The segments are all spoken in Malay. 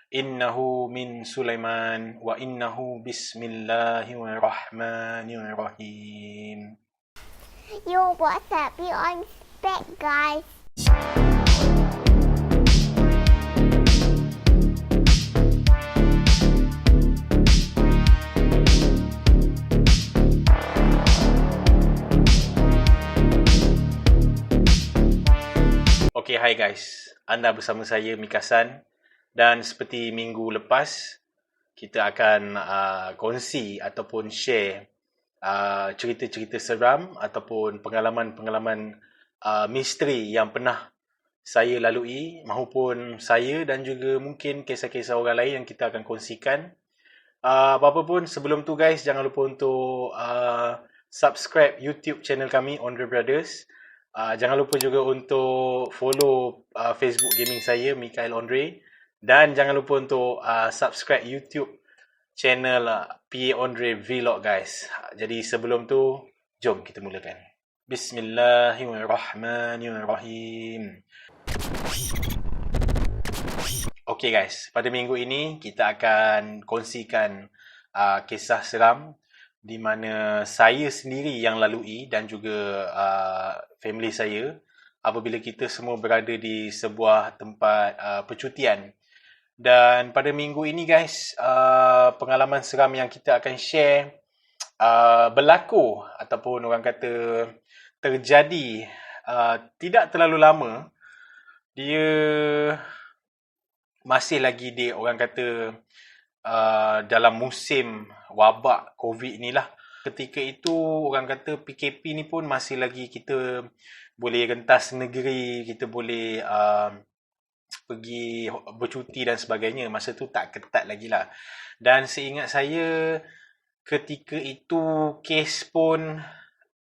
Innahu min Sulaiman wa innahu bismillahirrahmanirrahim. Yo, what's up? You on spec, guys. Okay, hi guys. Anda bersama saya Mikasan dan seperti minggu lepas kita akan kongsi ataupun share cerita-cerita seram ataupun pengalaman-pengalaman misteri yang pernah saya lalui maupun saya dan juga mungkin kisah-kisah orang lain yang kita akan kongsikan. Apa pun sebelum tu guys, jangan lupa untuk subscribe YouTube channel kami Ondre Brothers. Jangan lupa juga untuk follow Facebook gaming saya Mikael Ondre dan jangan lupa untuk subscribe YouTube channel PA Ondre Vlog guys. Jadi sebelum tu jom kita mulakan. Bismillahirrahmanirrahim. Okay guys, pada minggu ini kita akan kongsikan kisah seram di mana saya sendiri yang lalui dan juga family saya apabila kita semua berada di sebuah tempat percutian. Dan pada minggu ini guys, pengalaman seram yang kita akan share berlaku ataupun orang kata terjadi tidak terlalu lama. Dia masih lagi orang kata dalam musim wabak COVID ni lah. Ketika itu orang kata PKP ni pun masih lagi kita boleh rentas negeri, kita boleh pergi bercuti dan sebagainya. Masa tu tak ketat lagi lah. Dan seingat saya ketika itu kes pun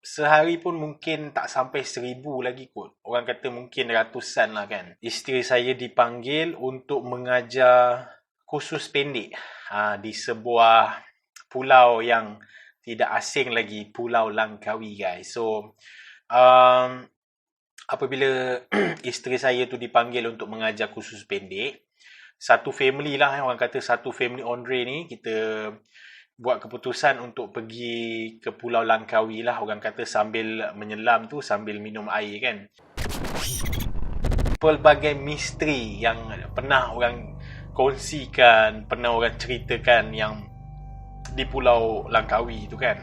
sehari pun mungkin tak sampai 1,000 lagi kot. Orang kata mungkin ratusan lah kan. Isteri saya dipanggil untuk mengajar kursus pendek di sebuah pulau yang tidak asing lagi, Pulau Langkawi guys. So apabila isteri saya tu dipanggil untuk mengajar kursus pendek, satu family lah, orang kata satu family Ondre ni, kita buat keputusan untuk pergi ke Pulau Langkawi lah, orang kata sambil menyelam tu, sambil minum air kan. Pelbagai misteri yang pernah orang kongsikan, pernah orang ceritakan yang di Pulau Langkawi tu kan.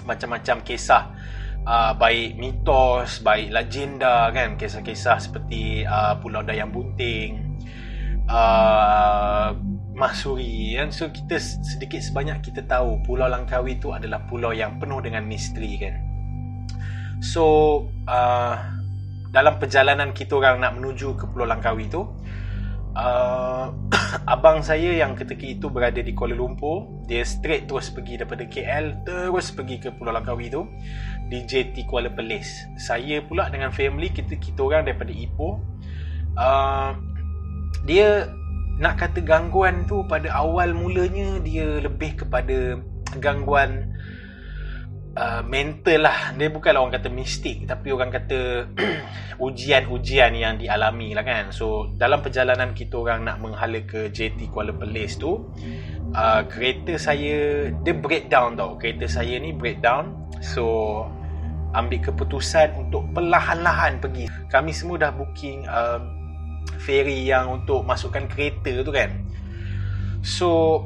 Macam-macam kisah, baik mitos, baik legenda kan. Kisah-kisah seperti Pulau Dayang Bunting, Mahsuri kan. So kita sedikit sebanyak kita tahu Pulau Langkawi tu adalah pulau yang penuh dengan misteri kan. So dalam perjalanan kita orang nak menuju ke Pulau Langkawi tu, abang saya yang ketika itu berada di Kuala Lumpur, dia straight terus pergi daripada KL terus pergi ke Pulau Langkawi tu di JT Kuala Perlis. Saya pula dengan family kita orang daripada Ipoh. Dia nak kata gangguan tu pada awal mulanya dia lebih kepada gangguan mental lah. Dia bukanlah orang kata mistik, tapi orang kata ujian-ujian yang dialami lah kan. So dalam perjalanan kita orang nak menghala ke JT Kuala Perlis tu, kereta saya dia breakdown tau. Kereta saya ni breakdown. So ambil keputusan untuk perlahan-lahan pergi. Kami semua dah booking ferry yang untuk masukkan kereta tu kan. So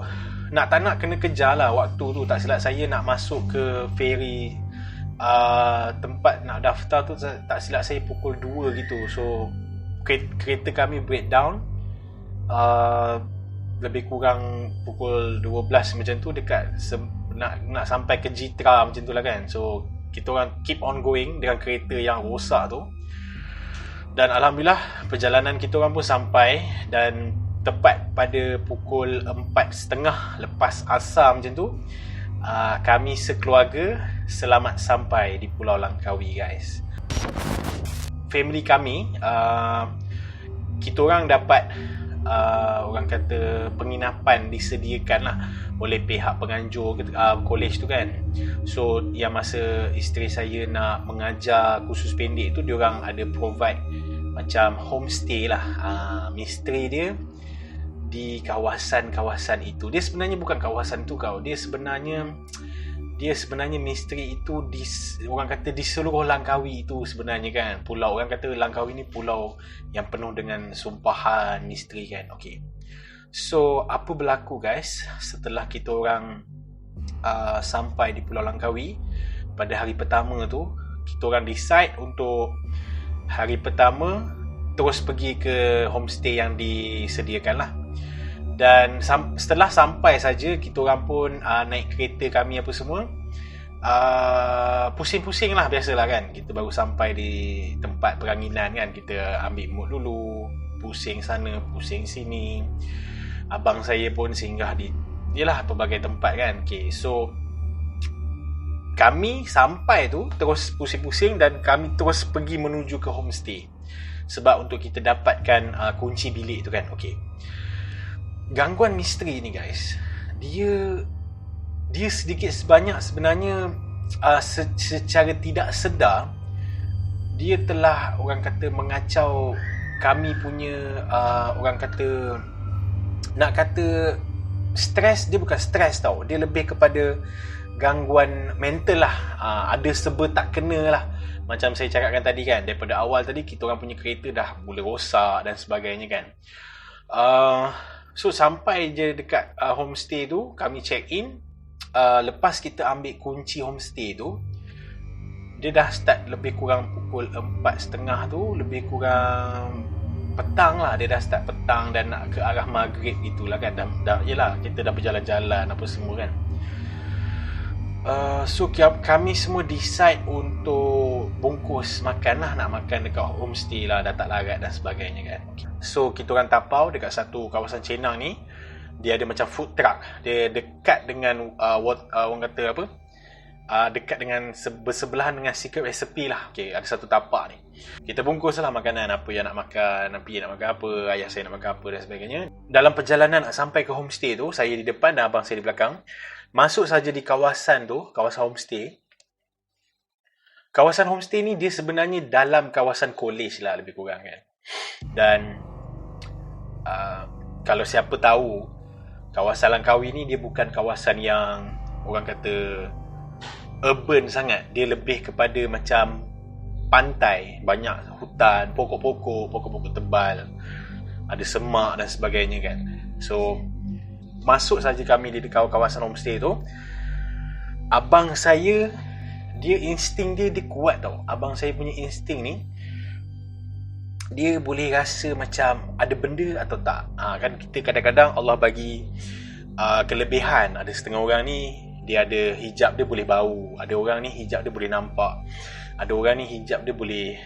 nak tak nak kena kejar lah waktu tu. Tak silap saya nak masuk ke ferry tempat nak daftar tu, tak silap saya pukul 2 gitu. So kereta kami breakdown lebih kurang pukul 12 macam tu, dekat nak sampai ke Jitra macam tu lah kan. So kita orang keep on going dengan kereta yang rosak tu. Dan alhamdulillah perjalanan kita orang pun sampai, dan tepat pada pukul 4.30 lepas asar macam tu, kami sekeluarga selamat sampai di Pulau Langkawi guys. Family kami, kita orang dapat orang kata penginapan disediakan lah oleh pihak penganjur college tu kan. So yang masa isteri saya nak mengajar kursus pendek tu, diorang ada provide macam homestay lah. Misteri dia di kawasan-kawasan itu. Dia sebenarnya bukan kawasan tu kau. Dia sebenarnya misteri itu orang kata di seluruh Langkawi itu sebenarnya kan. Pulau, orang kata Langkawi ni pulau yang penuh dengan sumpahan misteri kan. Okay. So apa berlaku guys setelah kita orang sampai di Pulau Langkawi pada hari pertama tu, kita orang decide untuk hari pertama terus pergi ke homestay yang disediakan lah. Dan setelah sampai saja, kita orang pun naik kereta kami apa semua, pusing-pusing lah biasalah kan. Kita baru sampai di tempat peranginan kan, kita ambil mood dulu, pusing sana pusing sini. Abang saya pun singgah di pelbagai tempat kan. Okay, so kami sampai tu terus pusing-pusing dan kami terus pergi menuju ke homestay sebab untuk kita dapatkan kunci bilik tu kan. Okay, gangguan misteri ni guys, dia sedikit sebanyak sebenarnya secara tidak sedar dia telah orang kata mengacau kami punya orang kata, nak kata stres, dia bukan stres tau, dia lebih kepada gangguan mental lah. Ada serba tak kena lah. Macam saya cakapkan tadi kan, daripada awal tadi kita orang punya kereta dah mula rosak dan sebagainya kan. So sampai je dekat homestay tu, kami check in. Lepas kita ambil kunci homestay tu, dia dah start lebih kurang pukul 4.30 tu, lebih kurang petang lah. Dia dah start petang dan nak ke arah maghrib gitulah kan. Yelah, kita dah berjalan-jalan apa semua kan. So kami semua decide untuk bungkus makan lah, nak makan dekat homestay lah, dah tak larat dan sebagainya kan. So kita orang tapau dekat satu kawasan Cenang ni. Dia ada macam food truck. Dia dekat dengan orang kata apa, dekat dengan bersebelahan dengan secret recipe lah. Okay, ada satu tapak ni. Kita bungkus lah makanan, apa yang nak makan, Napi nak makan apa, ayah saya nak makan apa dan sebagainya. Dalam perjalanan nak sampai ke homestay tu, saya di depan dan abang saya di belakang. Masuk saja di kawasan tu, kawasan homestay. Kawasan homestay ni dia sebenarnya dalam kawasan college lah lebih kurang kan. Dan kalau siapa tahu, kawasan Langkawi ni dia bukan kawasan yang orang kata urban sangat. Dia lebih kepada macam pantai, banyak hutan, pokok-pokok tebal, ada semak dan sebagainya kan. So masuk saja kami di kawasan homestay tu. Abang saya, dia insting dia kuat tau. Abang saya punya insting ni, dia boleh rasa macam ada benda atau tak. Kan kita kadang-kadang Allah bagi kelebihan. Ada setengah orang ni dia ada hijab dia boleh bau, ada orang ni hijab dia boleh nampak, ada orang ni hijab dia boleh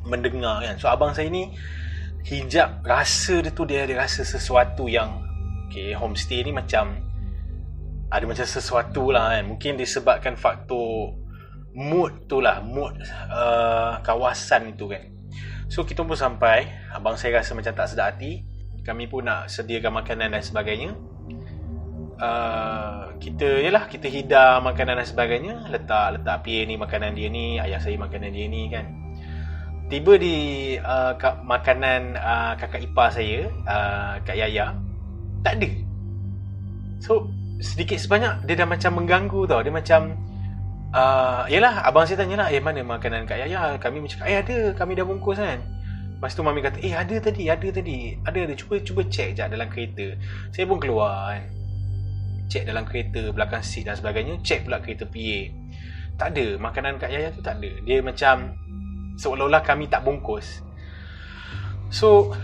mendengar kan. So abang saya ni hijab, rasa dia tu, dia ada rasa sesuatu yang homestay ni macam ada macam sesuatu lah kan. Mungkin disebabkan faktor mood tu lah, mood kawasan itu kan. So kita pun sampai, abang saya rasa macam tak sedar hati. Kami pun nak sediakan makanan dan sebagainya. Kita hidang makanan dan sebagainya. Letak piring ni makanan dia ni, ayah saya makanan dia ni kan. Tiba di makanan kakak ipar saya, Kak Yaya, tak ada. So sedikit sebanyak dia dah macam mengganggu tau. Dia macam yelah, abang saya tanyalah, mana makanan Kak Yaya? Kami macam, ada, kami dah bungkus kan. Lepas tu mami kata, ada tadi, cuba cek sekejap dalam kereta. Saya pun keluar kan, cek dalam kereta, belakang seat dan sebagainya. Cek pula kereta PA, tak ada, makanan Kak Yaya tu tak ada. Dia macam seolah-olah kami tak bungkus. So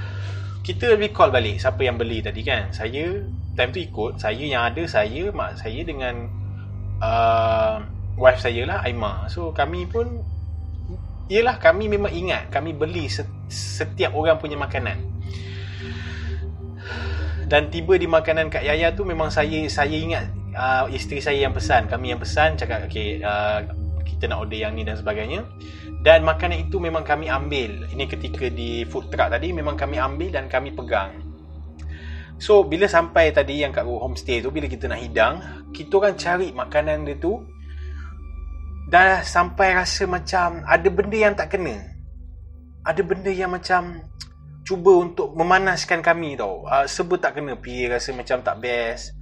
kita recall balik siapa yang beli tadi kan. Saya time tu ikut, saya yang ada, saya, mak saya dengan wife saya lah, Aimah. So kami pun, yelah, kami memang ingat kami beli setiap orang punya makanan. Dan tiba di makanan Kak Yaya tu, memang saya ingat isteri saya yang pesan, kami yang pesan, cakap kita nak order yang ni dan sebagainya. Dan makanan itu memang kami ambil. Ini ketika di food truck tadi, memang kami ambil dan kami pegang. So bila sampai tadi yang kat homestay tu, bila kita nak hidang, kita orang cari makanan dia tu, dah sampai rasa macam ada benda yang tak kena. Ada benda yang macam cuba untuk memanaskan kami tau. Sebut tak kena. PA rasa macam tak best.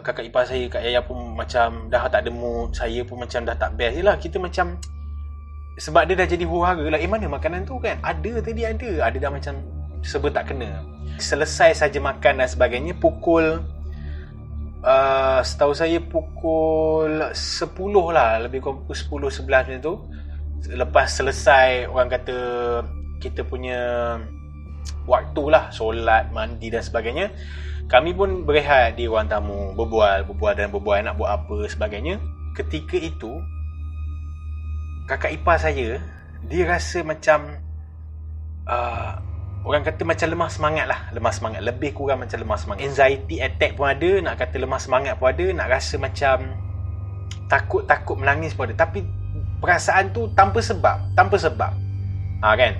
Kakak ipar saya, Kak Yaya pun macam dah tak ada mood. Saya pun macam dah tak best. Yelah, kita macam, sebab dia dah jadi huru-hara lah. Mana makanan tu kan? Ada tadi ada. Ada dah macam sebut tak kena. Selesai saja makan dan sebagainya, pukul setahu saya pukul 10 lah. Lebih kurang pukul 10, 11 macam tu. Lepas selesai, orang kata, kita punya waktu lah, solat, mandi dan sebagainya, kami pun berehat di ruang tamu, berbual nak buat apa sebagainya. Ketika itu kakak ipar saya, dia rasa macam orang kata macam lemah semangat, lebih kurang macam lemah semangat. Anxiety attack pun ada, nak kata lemah semangat pun ada, nak rasa macam takut menangis pun ada. Tapi perasaan tu tanpa sebab kan.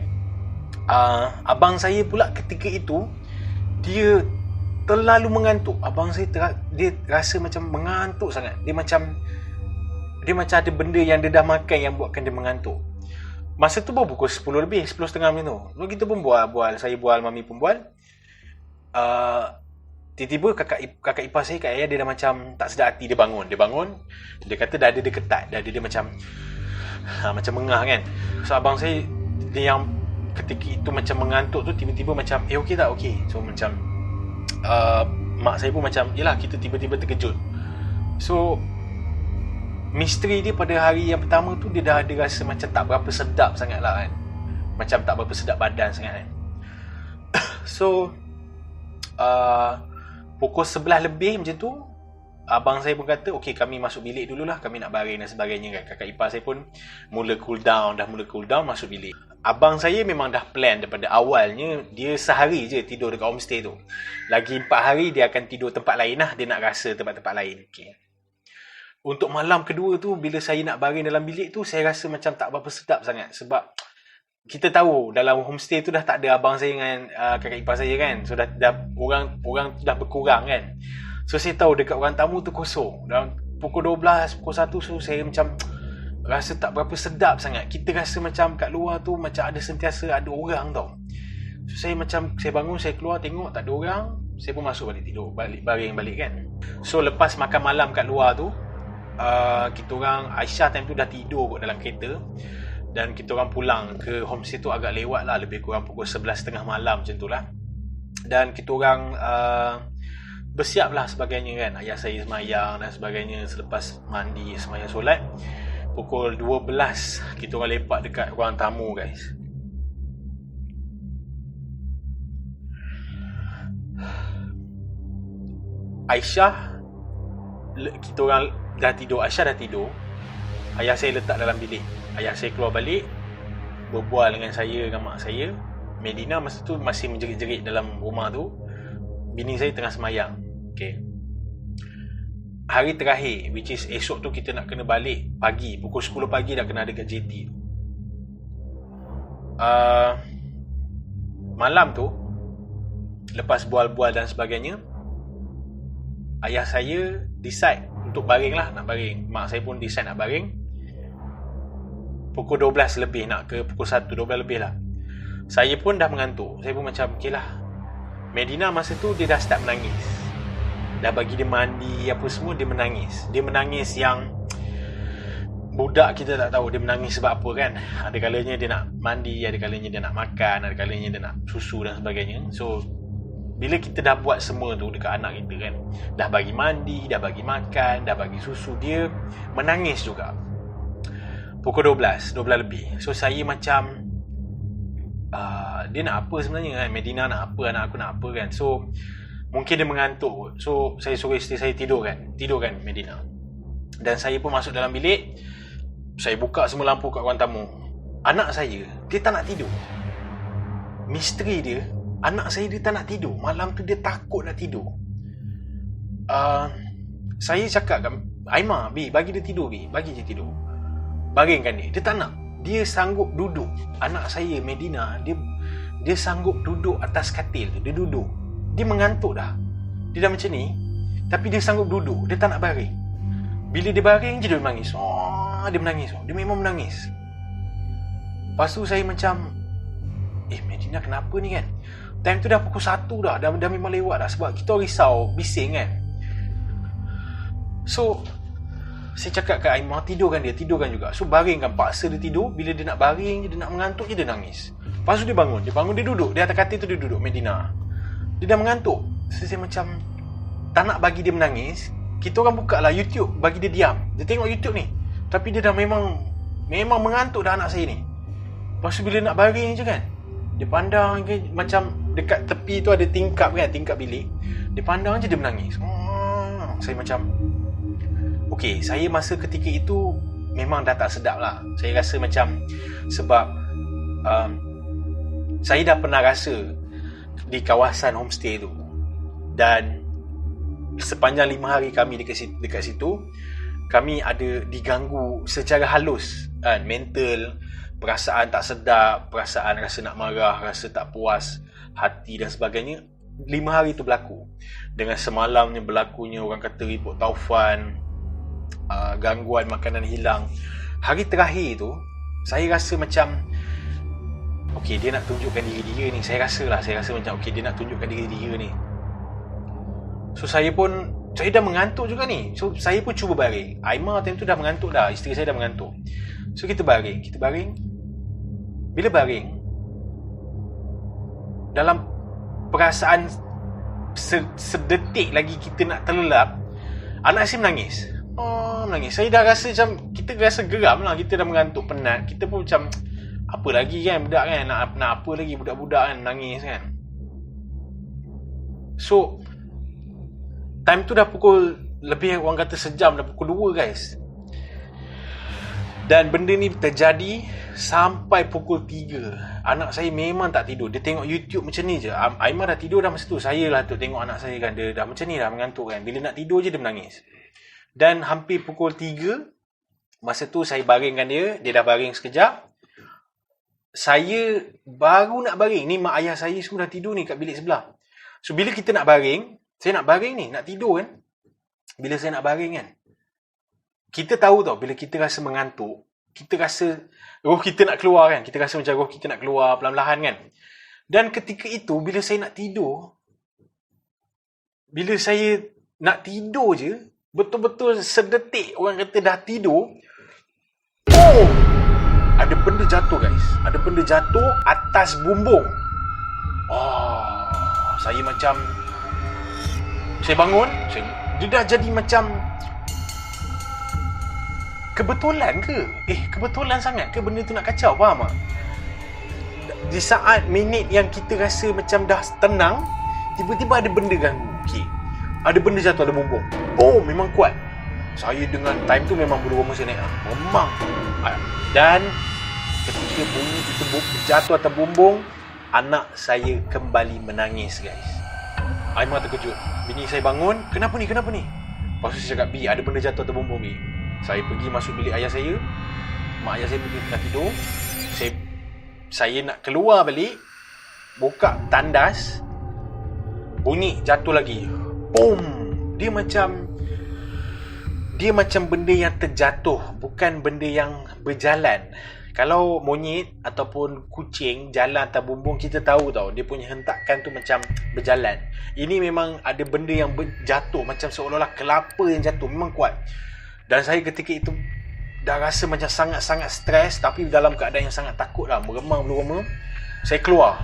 Abang saya pula ketika itu, dia terlalu mengantuk. Abang saya dia rasa macam mengantuk sangat. Dia macam ada benda yang dia dah makan yang buatkan dia mengantuk. Masa tu baru pukul 10 lebih, 10.30 macam tu. Lalu kita pun bual, saya bual, mami pun bual. Tiba-tiba kakak ipar saya, Kak Yaya, dia dah macam tak sedar hati. Dia bangun. Dia kata dada dia ketat. Dada dia macam mengah kan. So abang saya, dia yang ketika itu macam mengantuk tu, tiba-tiba macam okey tak? Okey. So macam mak saya pun macam, yelah, kita tiba-tiba terkejut. So misteri dia pada hari yang pertama tu, dia dah ada rasa macam tak berapa sedap sangat lah kan. Macam tak berapa sedap badan sangat kan. So pukul 11 lebih macam tu, abang saya pun kata, okey, kami masuk bilik dululah, kami nak baring dan sebagainya kan. Kakak ipar saya pun mula cool down, masuk bilik. Abang saya memang dah plan daripada awalnya, dia sehari je tidur dekat homestay tu. Lagi 4 hari dia akan tidur tempat lain lah, dia nak rasa tempat-tempat lain. Okay. Untuk malam kedua tu, bila saya nak baring dalam bilik tu, saya rasa macam tak berapa sedap sangat. Sebab kita tahu dalam homestay tu dah tak ada abang saya dengan kakak ipar saya kan. So dah orang tu dah berkurang kan. So saya tahu dekat ruang tamu tu kosong. Dan pukul 12, pukul 1, so saya macam rasa tak berapa sedap sangat. Kita rasa macam kat luar tu macam sentiasa ada orang tau. So saya bangun, saya keluar tengok tak ada orang. Saya pun masuk balik tidur, baring balik kan. So lepas makan malam kat luar tu, kita orang, Aisyah time tu dah tidur kot dalam kereta. Dan kita orang pulang ke homestay tu agak lewat lah, lebih kurang pukul 11.30 malam macam tu lah. Dan kita orang bersiap lah sebagainya kan. Ayah saya semayang dan sebagainya. Selepas mandi, semayang solat, pukul 12 kita orang lepak dekat ruang tamu guys. Aisyah, kita orang dah tidur, Aisyah dah tidur. Ayah saya letak dalam bilik. Ayah saya keluar balik, berbual dengan saya, dengan mak saya. Medina masa tu masih menjerit-jerit dalam rumah tu. Bini saya tengah semayang. Okay. Hari terakhir, which is esok tu kita nak kena balik pagi, pukul 10 pagi dah kena ada kat JT tu. Malam tu, lepas bual-bual dan sebagainya, ayah saya decide untuk baring lah, nak baring. Mak saya pun decide nak baring. Pukul 12 lebih, nak ke pukul 1, 12 lebih lah. Saya pun dah mengantuk. Saya pun macam, okey lah. Medina masa tu dia dah start menangis. Dah bagi dia mandi apa semua, dia menangis. Dia menangis yang budak kita tak tahu dia menangis sebab apa kan. Ada kalanya dia nak mandi, ada kalanya dia nak makan, ada kalanya dia nak susu dan sebagainya. So bila kita dah buat semua tu dekat anak kita kan, dah bagi mandi, dah bagi makan, dah bagi susu, dia menangis juga. Pukul 12 lebih. So saya macam dia nak apa sebenarnya kan, Medina nak apa, anak aku nak apa kan. So mungkin dia mengantuk. So saya suruh isteri saya tidur kan Medina. Dan saya pun masuk dalam bilik. Saya buka semua lampu kat ruang tamu. Anak saya, dia tak nak tidur. Misteri dia, anak saya dia tak nak tidur. Malam tu dia takut nak tidur. Saya cakap kan, Aimah, bagi dia tidur, bagi je tidur. Baringkan dia tak nak. Dia sanggup duduk. Anak saya Medina, dia sanggup duduk atas katil tu. Dia duduk. Dia mengantuk dah. Dia dah macam ni, tapi dia sanggup duduk. Dia tak nak baring. Bila dia baring je dia menangis. Dia menangis. Dia memang menangis. Lepas tu saya macam Medina kenapa ni kan. Time tu dah pukul 1 dah memang lewat dah. Sebab kita risau, bising kan. So saya cakap kat Aimah, tidurkan juga. So baringkan, paksa dia tidur. Bila dia nak baring je, dia nak mengantuk je, dia nangis. Lepas tu dia bangun, dia duduk. Dia atas katil tu dia duduk, Medina. Dia dah mengantuk. So saya macam tak nak bagi dia menangis. Kita orang buka lah YouTube, bagi dia diam. Dia tengok YouTube ni, tapi dia dah memang mengantuk dah anak saya ni. Lepas tu bila nak baring je kan, dia pandang ke, macam dekat tepi tu ada tingkap kan, tingkap bilik. Dia pandang je, dia menangis. Saya macam okey, saya masa ketika itu memang dah tak sedap lah. Saya rasa macam sebab saya dah pernah rasa di kawasan homestay tu, dan sepanjang 5 hari kami dekat situ, kami ada diganggu secara halus kan, mental, perasaan tak sedap, perasaan rasa nak marah, rasa tak puas hati dan sebagainya. 5 hari tu berlaku. Dengan semalamnya berlakunya orang kata report taufan, gangguan makanan hilang. Hari terakhir tu saya rasa macam okey, dia nak tunjukkan diri dia ni. Saya rasa macam okey, dia nak tunjukkan diri dia ni. So saya dah mengantuk juga ni. So saya pun cuba baring. Aimah time tu dah mengantuk dah, isteri saya dah mengantuk. So kita baring. Bila baring, dalam perasaan sedetik lagi kita nak terlelap, anak saya menangis. Menangis. Saya dah rasa macam, kita rasa geram lah. Kita dah mengantuk, penat. Kita pun macam, apa lagi kan budak kan, nak apa lagi budak-budak kan, nangis kan. So time tu dah pukul, lebih orang kata sejam, dah pukul 2 guys. Dan benda ni terjadi sampai pukul 3. Anak saya memang tak tidur. Dia tengok YouTube macam ni je. Aimah dah tidur dah masa tu. Saya lah tu tengok anak saya kan, dia dah macam ni dah, mengantuk kan. Bila nak tidur je dia menangis. Dan hampir pukul 3, masa tu saya baringkan dia. Dia dah baring sekejap. Saya baru nak baring. Ni mak ayah saya semua dah tidur ni kat bilik sebelah. So bila kita nak baring, saya nak baring ni, nak tidur kan. Bila saya nak baring kan, kita tahu tau, bila kita rasa mengantuk, kita rasa roh kita nak keluar kan. Kita rasa macam roh kita nak keluar perlahan-lahan kan. Dan ketika itu, bila saya nak tidur, bila saya nak tidur je, betul-betul sedetik orang kata dah tidur, ada benda jatuh guys. Ada benda jatuh atas bumbung. Saya macam, saya bangun, dia dah jadi macam kebetulan ke? Kebetulan sangat ke benda tu nak kacau, faham tak? Di saat minit yang kita rasa macam dah tenang, tiba-tiba ada benda ganggu. Ada benda jatuh, ada bumbung. Memang kuat. Saya dengan time tu memang bulu roma saya naik. Memang. Dan ketika bunyi itu jatuh atas bumbung, anak saya kembali menangis guys. Aimah terkejut. Bini saya bangun, kenapa ni? Lepas tu saya cakap, B, ada benda jatuh atas bumbung B. Saya pergi masuk bilik ayah saya. Mak ayah saya pergi tengah tidur. Saya nak keluar balik, buka tandas, bunyi jatuh lagi. Dia macam benda yang terjatuh, bukan benda yang berjalan. Kalau monyet ataupun kucing jalan atas bumbung, kita tahu tau, dia punya hentakan tu macam berjalan. Ini memang ada benda yang jatuh, macam seolah-olah kelapa yang jatuh, memang kuat. Dan saya ketika itu dah rasa macam sangat-sangat stres, tapi dalam keadaan yang sangat takut lah, meremang bulu roma. Saya keluar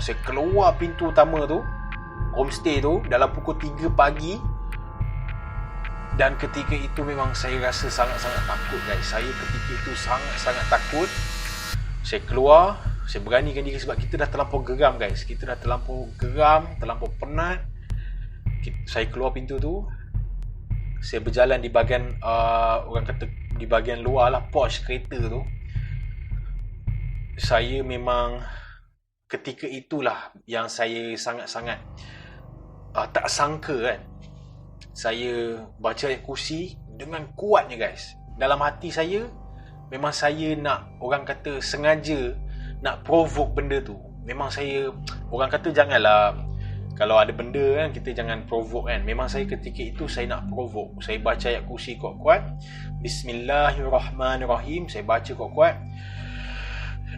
pintu utama tu, homestay tu, dalam pukul 3 pagi. Dan ketika itu memang saya rasa sangat-sangat takut guys. Saya ketika itu sangat-sangat takut. Saya keluar, saya beranikan diri sebab kita dah terlampau geram guys. Kita dah terlampau geram, terlampau penat. Saya keluar pintu tu. Saya berjalan di bahagian orang kata di bahagian luar lah, porch kereta tu. Saya memang ketika itulah yang saya sangat-sangat tak sangka kan. Saya baca ayat kursi dengan kuatnya guys. Dalam hati saya, memang saya nak, orang kata sengaja nak provoke benda tu. Memang saya, orang kata janganlah, kalau ada benda kan, kita jangan provoke kan. Memang saya ketika itu saya nak provoke. Saya baca ayat kursi kuat-kuat. Bismillahirrahmanirrahim. Saya baca kuat-kuat.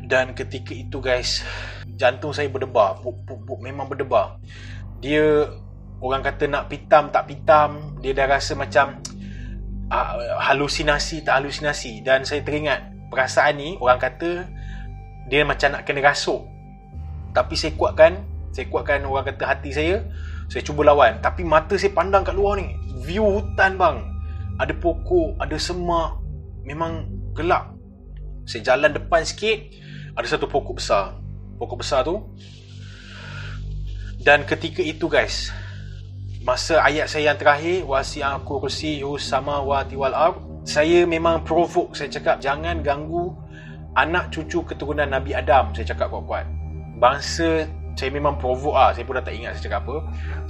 Dan ketika itu guys, jantung saya berdebar. Memang berdebar. Dia, orang kata nak pitam tak pitam, dia dah rasa macam halusinasi tak halusinasi. Dan saya teringat perasaan ni, orang kata dia macam nak kena rasuk. Tapi saya kuatkan orang kata hati saya. Saya cuba lawan. Tapi mata saya pandang kat luar ni, view hutan bang. Ada pokok, ada semak, memang gelap. Saya jalan depan sikit, ada satu pokok besar. Pokok besar tu. Dan ketika itu guys, masa ayat saya yang terakhir, wasi'a kursiyyus samawati wal ard, saya memang provoke. Saya cakap jangan ganggu anak cucu keturunan Nabi Adam. Saya cakap kuat-kuat. Bangsa saya memang provoke lah. Saya pun dah tak ingat saya cakap apa.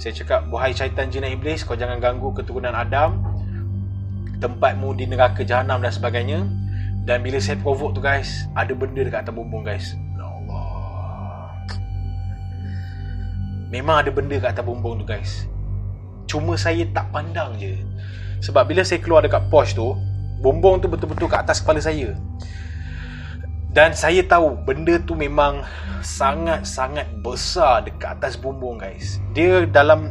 Saya cakap, wahai syaitan jin dan iblis, kau jangan ganggu keturunan Adam, tempatmu di neraka jahanam dan sebagainya. Dan bila saya provoke tu guys, ada benda dekat atas bumbung guys. Ya Allah, memang ada benda dekat atas bumbung tu guys. Cuma saya tak pandang je. Sebab bila saya keluar dekat porch tu, bumbung tu betul-betul kat atas kepala saya. Dan saya tahu benda tu memang sangat-sangat besar dekat atas bumbung guys. Dia dalam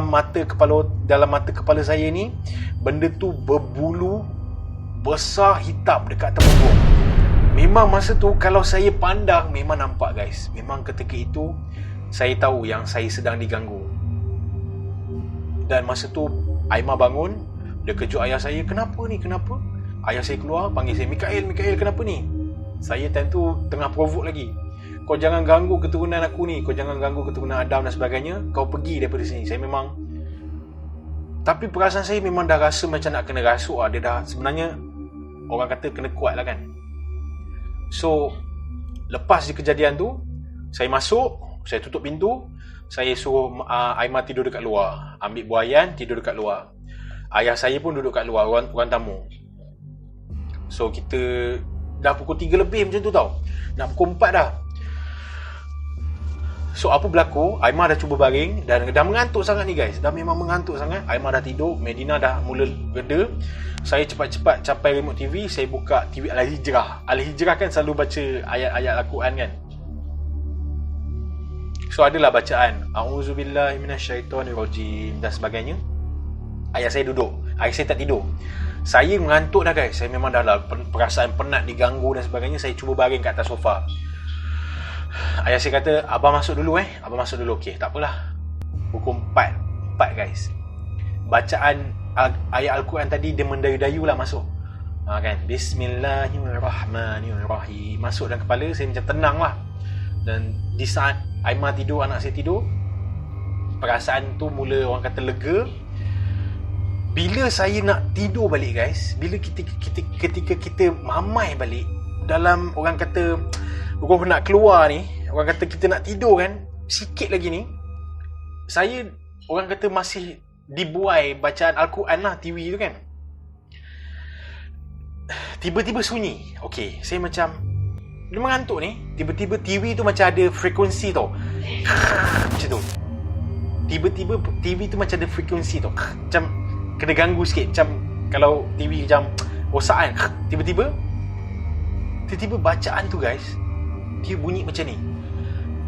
mata kepala saya ni, benda tu berbulu besar hitam dekat atas bumbung. Memang masa tu kalau saya pandang memang nampak guys. Memang ketika itu saya tahu yang saya sedang diganggu. Dan masa tu Aimah bangun, dia kejut ayah saya, kenapa ni, kenapa? Ayah saya keluar panggil saya, Mikael kenapa ni? Saya time tu tengah provoke lagi. Kau jangan ganggu keturunan aku ni, kau jangan ganggu keturunan Adam dan sebagainya, kau pergi daripada sini. Saya memang, tapi perasaan saya memang dah rasa macam nak kena rasuk lah. Dia dah, sebenarnya orang kata kena kuat lah kan. So lepas di kejadian tu, saya masuk, saya tutup pintu, saya suruh Aimah tidur dekat luar, ambil buaian, tidur dekat luar. Ayah saya pun duduk kat luar, orang tamu. So kita dah pukul 3 lebih macam tu tau, nak pukul 4 dah. So apa berlaku, Aimah dah cuba baring dan dah mengantuk sangat ni guys. Dah memang mengantuk sangat. Aimah dah tidur, Medina dah mula reda. Saya cepat-cepat capai remote TV, saya buka TV Al-Hijrah. Al-Hijrah kan selalu baca ayat-ayat Al-Quran kan. So adalah bacaan A'udzubillahi minasyaitonirrajim dan sebagainya. Ayah saya duduk, ayah saya tak tidur. Saya mengantuk dah guys. Saya memang dah perasaan penat, diganggu dan sebagainya. Saya cuba baring kat atas sofa. Ayah saya kata, abang masuk dulu Abang masuk dulu. Okey, tak apalah. Pukul 4 guys. Bacaan ayat Al-Quran tadi dia mendayu-dayu lah masuk. Kan, Bismillahirrahmanirrahim masuk dalam kepala. Saya macam tenang lah. Dan di saat Aimah tidur, anak saya tidur, perasaan tu mula orang kata lega. Bila saya nak tidur balik guys, bila ketika kita mamai balik, dalam orang kata orang nak keluar ni, orang kata kita nak tidur kan, sikit lagi ni, saya orang kata masih dibuai bacaan Al-Quran lah, TV tu kan. Tiba-tiba sunyi. Okey, saya macam dia mengantuk ni, tiba-tiba TV tu macam ada frekuensi tau. Macam tu. Tiba-tiba TV tu macam ada frekuensi tau. Macam kena ganggu sikit. Macam kalau TV macam rosak kan. Tiba-tiba bacaan tu guys, dia bunyi macam ni.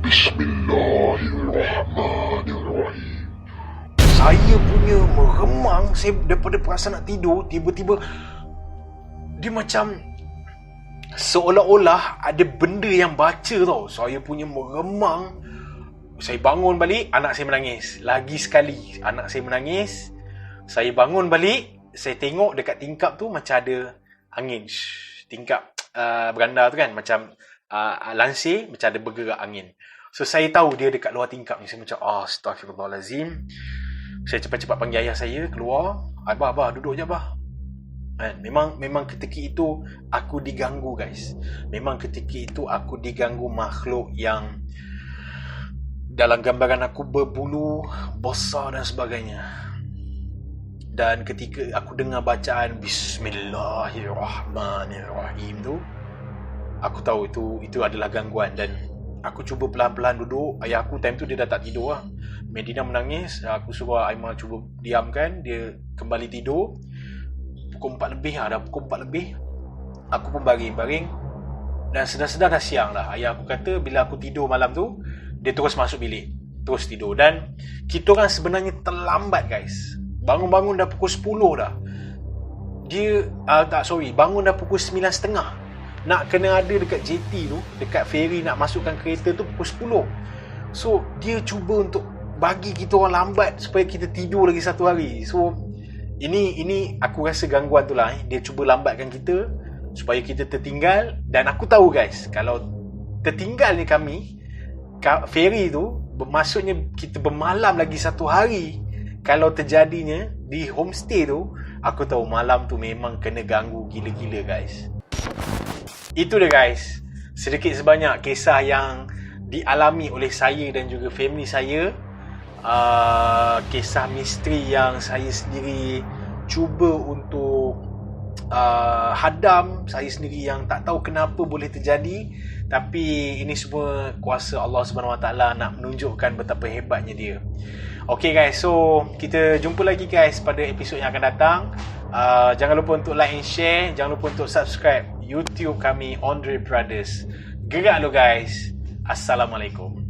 Bismillahirrahmanirrahim. Saya punya meremang. Saya daripada perasaan nak tidur, tiba-tiba dia macam seolah-olah ada benda yang baca tau. Saya punya meremang. Saya bangun balik, anak saya menangis. Lagi sekali anak saya menangis. Saya bangun balik, saya tengok dekat tingkap tu macam ada angin. Tingkap beranda tu kan, macam lansir, macam ada bergerak angin. So saya tahu dia dekat luar tingkap ni. Saya macam astagfirullahalazim. Saya cepat-cepat panggil ayah saya keluar. Abah duduk je abah. Memang ketika itu aku diganggu guys. Memang ketika itu aku diganggu makhluk yang dalam gambaran aku berbulu besar dan sebagainya. Dan ketika aku dengar bacaan Bismillahirrahmanirrahim tu, aku tahu itu adalah gangguan. Dan aku cuba pelan-pelan duduk. Ayah aku time tu dia dah tak tidur lah. Medina menangis. Aku suruh Aimah cuba diamkan. Dia kembali tidur. Pukul 4 lebih lah. Dah pukul 4 lebih, aku pun baring. Dan sedar-sedar dah siang dah. Ayah aku kata bila aku tidur malam tu, dia terus masuk bilik, terus tidur. Dan kita orang sebenarnya terlambat guys. Bangun-bangun dah pukul 10 dah. Dia bangun dah pukul 9.30. Nak kena ada dekat JT tu, dekat ferry nak masukkan kereta tu pukul 10. So dia cuba untuk bagi kita orang lambat supaya kita tidur lagi satu hari. So ini aku rasa gangguan tu lah. Dia cuba lambatkan kita supaya kita tertinggal. Dan aku tahu guys, kalau tertinggalnya kami ferry tu, maksudnya kita bermalam lagi satu hari. Kalau terjadinya di homestay tu, aku tahu malam tu memang kena ganggu gila-gila guys. Itu dia guys, sedikit sebanyak kisah yang dialami oleh saya dan juga family saya. Kisah misteri yang saya sendiri cuba untuk hadam, saya sendiri yang tak tahu kenapa boleh terjadi. Tapi ini semua kuasa Allah SWT nak menunjukkan betapa hebatnya dia. Okay guys, so kita jumpa lagi guys pada episod yang akan datang. Jangan lupa untuk like and share. Jangan lupa untuk subscribe YouTube kami Andre Brothers. Gerak lo guys. Assalamualaikum.